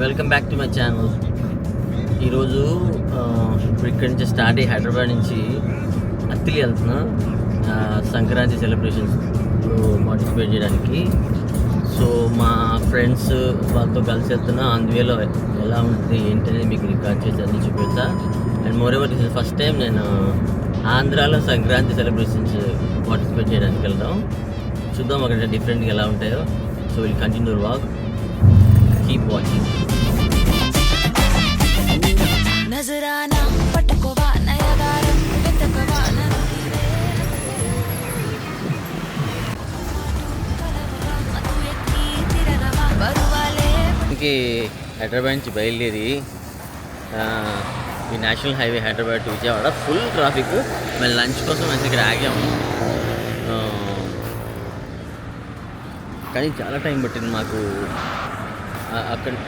Welcome back to my channel. ఈరోజు ఇప్పుడు ఇక్కడి నుంచి స్టార్ట్ అయ్యి హైదరాబాద్ నుంచి అత్తిలి వెళ్తున్నా సంక్రాంతి సెలబ్రేషన్స్ పార్టిసిపేట్ చేయడానికి. సో మా ఫ్రెండ్స్ వాళ్ళతో కలిసి వెళ్తున్నా. అందువేలో ఎలా ఉంటుంది ఏంటి అనేది మీకు రికార్డ్ చేసి అన్నీ చూపిస్తా. And moreover this is first time నేను ఆంధ్రాలో సంక్రాంతి సెలబ్రేషన్స్ పార్టిసిపేట్ చేయడానికి వెళ్దాం. చూద్దాం అక్కడ డిఫరెంట్గా ఎలా ఉంటాయో. So will continue walk. Keep watching. नजराना पटकोवा नयगारम वितकवा ఇంకే హైదరాబాద్ నుంచి బయలుదేరి ఈ national highway Hyderabad to Vijayawada full traffic. మళ్ళీ లంచ్ కోసం అయితే ఇక్కడ ఆగాము. కానీ చాలా టైం పట్టింది మాకు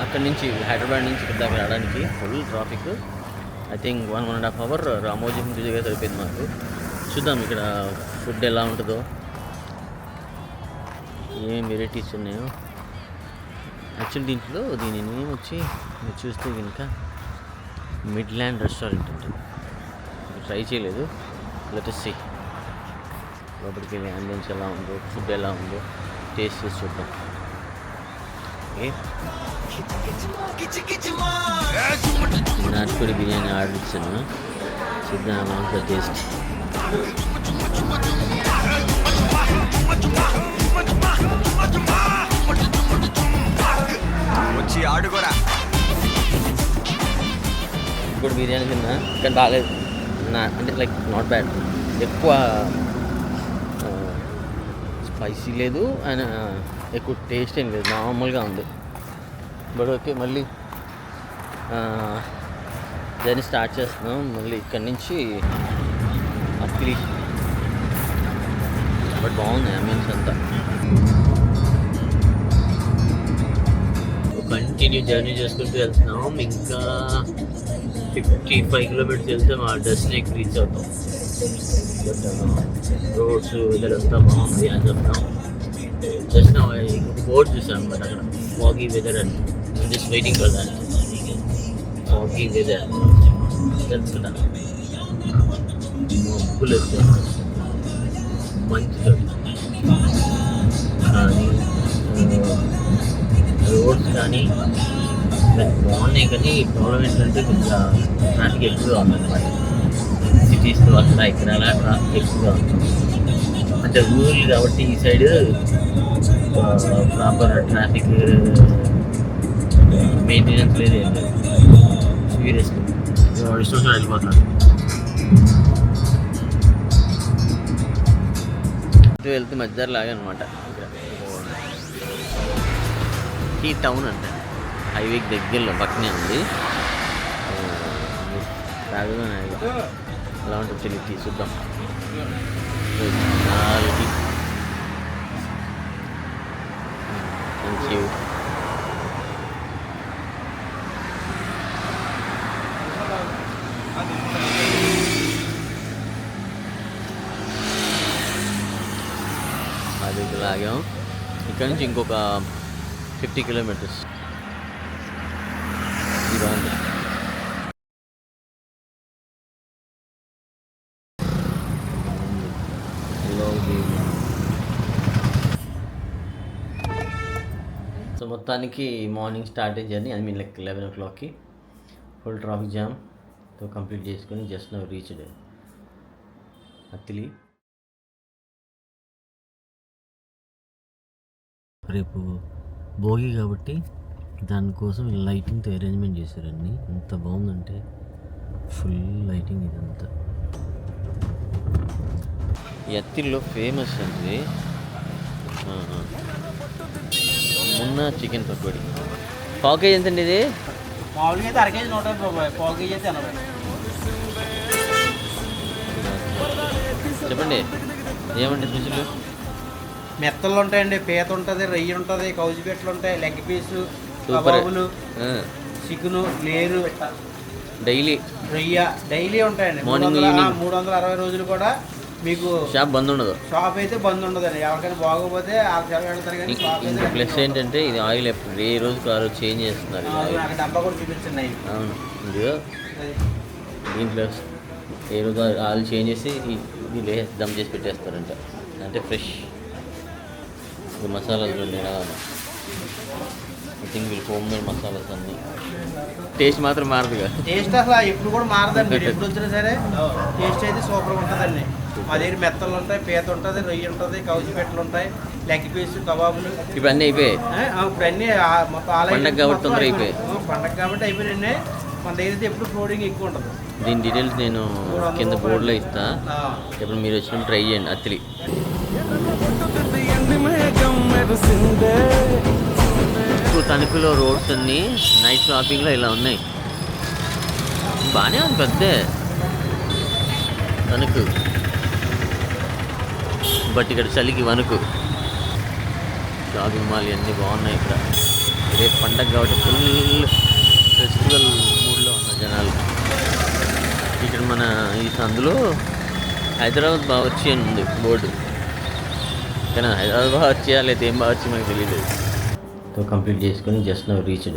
అక్కడి నుంచి హైదరాబాద్ నుంచి ఇక్కడ దాకా రావడానికి. Full traffic. I think 1.5 hours Ramoji దిగా సరిపోయింది మాకు. చూద్దాం ఇక్కడ ఫుడ్ ఎలా ఉంటుందో, ఏం వెరైటీస్ ఉన్నాయో. యాక్చువల్ దీంట్లో దీని నేమ్ వచ్చి మీరు చూస్తే కనుక మిడ్ల్యాండ్ రెస్టారెంట్ ఉంటుంది. ట్రై చేయలేదు. లెట్ us see లోపలికి వెళ్ళి అంబియన్స్ ఎలా ఉందో, ఫుడ్ ఎలా ఉందో టేస్ట్ చేసి చూద్దాం. ఓకే, నాటుకోడి బిర్యానీ ఆర్డర్ ఇచ్చాను. చూద్దాం టేస్ట్. వచ్చి ఆడుకోరా. ఇప్పుడు బిర్యానీ తిన్నా కానీ బాగాలేదు. అంటే లైక్ నాట్ బ్యాడ్. ఎక్కువ స్పైసీ లేదు అండ్ ఎక్కువ టేస్ట్ ఏం లేదు, నార్మల్గా ఉంది. బట్ ఓకే, మళ్ళీ జర్నీ స్టార్ట్ చేస్తున్నాం. మళ్ళీ ఇక్కడి నుంచి అత్తిలి. బట్ బాగుంది అంబియన్స్ అంతా. కంటిన్యూ జర్నీ చేసుకుంటూ వెళ్తున్నాం. ఇంకా 55 kilometers వెళ్తే మా డెస్టినేషన్ రీచ్ అవుతాం. బట్ రోడ్స్ ఇదంతా బాగుంది అని చెప్తాం. జస్ట్ బోర్డ్ చూసాను అనమాట అక్కడ, ఫాగీ వెదర్ అని. Just waiting for that foggy weather. తెలుసుకున్నా మబ్బులు వచ్చాయి, మంచిగా. కానీ రోడ్స్ కానీ బాగున్నాయి. కానీ ప్రాబ్లం ఏంటంటే కొంచెం ట్రాఫిక్ ఎక్కువగా ఉందన్నమాట. సిటీస్లో అక్కడ ఇక్కడ అలా ట్రాఫిక్ ఎక్కువగా ఉంది. అంటే రూరల్ కాబట్టి ఈ సైడ్ ప్రాపర్ ట్రాఫిక్ మెయింటెనెన్స్ లేదు, ఏం లేదు. సీరియస్లీ ఇష్టం వెళ్ళిపోతున్నాడు. వెళ్తే మధ్యలో లాగా అనమాట. ఈ టౌన్ అంటే హైవేకి దగ్గరలో పక్కనే ఉంది. రాజధాని ఎలా ఉంటుంది తెలియదు. చూద్దాం. Thank you. అది లాగాం. ఇక్కడ నుంచి ఇంకొక 50 kilometers. బాగుంది. సో మొత్తానికి మార్నింగ్ స్టార్ట్ అయ్యే జర్నీ, ఐ మీన్ లైక్ 11 o'clockకి ఫుల్ ట్రాఫిక్ జామ్తో కంప్లీట్ చేసుకొని జస్ట్ నౌ రీచ్డ్ అత్తిలి. రేపు భోగి కాబట్టి దానికోసం లైటింగ్తో అరేంజ్మెంట్ చేశారండి. ఎంత బాగుందంటే ఫుల్ లైటింగ్ ఇదంతా. ఈ అత్తిల్లో ఫేమస్ అండి మున్నా చికెన్ పకోడీ. పావు కేజీ ఎంతండి ఇది? మామూలుగా అయితే అర కేజీ 150 రూపాయలు, పావు కేజీ అయితే 80. చెప్పండి ఏమండి స్పెషల్? మెత్తలు ఉంటాయండి, పీత ఉంటుంది, రొయ్యి ఉంటుంది, కౌజు పెట్టలు ఉంటాయి, లెగ్ పీసు, కబాబులు, చికెను, లేరు, డైలీ రొయ్య డైలీ ఉంటాయండి. మార్నింగ్ ఈవినింగ్ 360 రోజులు కూడా మీకు షాప్ బంద్ ఉండదు. షాప్ అయితే బంద్ ఉండదండి. ఎవరికైనా బాగోపోతే వాళ్ళ సెలవు వెళ్తారు కానీ షాప్ అయితే ఇంకో ప్లస్ ఏంటంటే ఇది ఆయిల్ ఎప్పుడు ఏ రోజుకి ఆ రోజు చేంజ్ చేస్తున్నారు ఇది ఆయిల్. నాకు డబ్బా కూడా చూపించండి అవి. అవును, ఇదిగో దీంట్లో ఏ రోజు ఆయిల్ చేంజ్ చేసి దీనిలో దమ్ చేసి పెట్టేస్తారంట. అంటే ఫ్రెష్ ఇది మసాలాలు చూడండి ఎలా ఉన్నాయి. ఐ థింక్ వీళ్ళు హోమ్ మేడ్ మసాలాస్ అన్నీ. టేస్ట్ మాత్రం మారదుగా. టేస్ట్ అసలు ఎప్పుడు కూడా మారదండి. మీరు ఎప్పుడు వచ్చినా సరే టేస్ట్ అయితే సూపర్గా ఉంటుందండి. మా దగ్గర మెత్తలు ఉంటాయి, పీత ఉంటుంది, రొయ్యి ఉంటుంది, కౌజు పెట్టలు ఉంటాయి, లెగ్ పీస్, కబాబులు. ఇప్పుడు అన్నీ అయిపోయాయి. ఇప్పుడు అన్నీ మొత్తం పండగ కాబట్టి తొందర అయిపోయాయి. పండగ కాబట్టి అయిపోయినాయి. మన దగ్గర అయితే ఎప్పుడు ఫ్లోడింగ్ ఎక్కువ ఉంటుంది. దీని డీటెయిల్స్ నేను కింద బోర్డులో ఇస్తా. ఇప్పుడు మీరు వచ్చినప్పుడు ట్రై చేయండి అత్తిలి. ఇప్పుడు తణుకులో రోడ్స్ అన్నీ నైట్ షాపింగ్లో ఇలా ఉన్నాయి. బాగానే ఉంది పెద్దే తణుకు, బట్ ఇక్కడ చలికి వణుకు. షాపింగ్ మాల్ అన్నీ బాగున్నాయి ఇక్కడ. రేపు పండగ కాబట్టి ఫుల్ ఫెస్టివల్ మూడ్లో ఉన్నారు జనాలు. ఇక్కడ మన ఈ సందులో హైదరాబాద్ బావర్చి అని ఉంది బోర్డు, కానీ హైదరాబాద్ బావర్చి లేదా ఏం బావర్చి మనకు తెలియదు. కంప్లీట్ చేసుకొని జస్ట్ నౌ రీచ్డ్.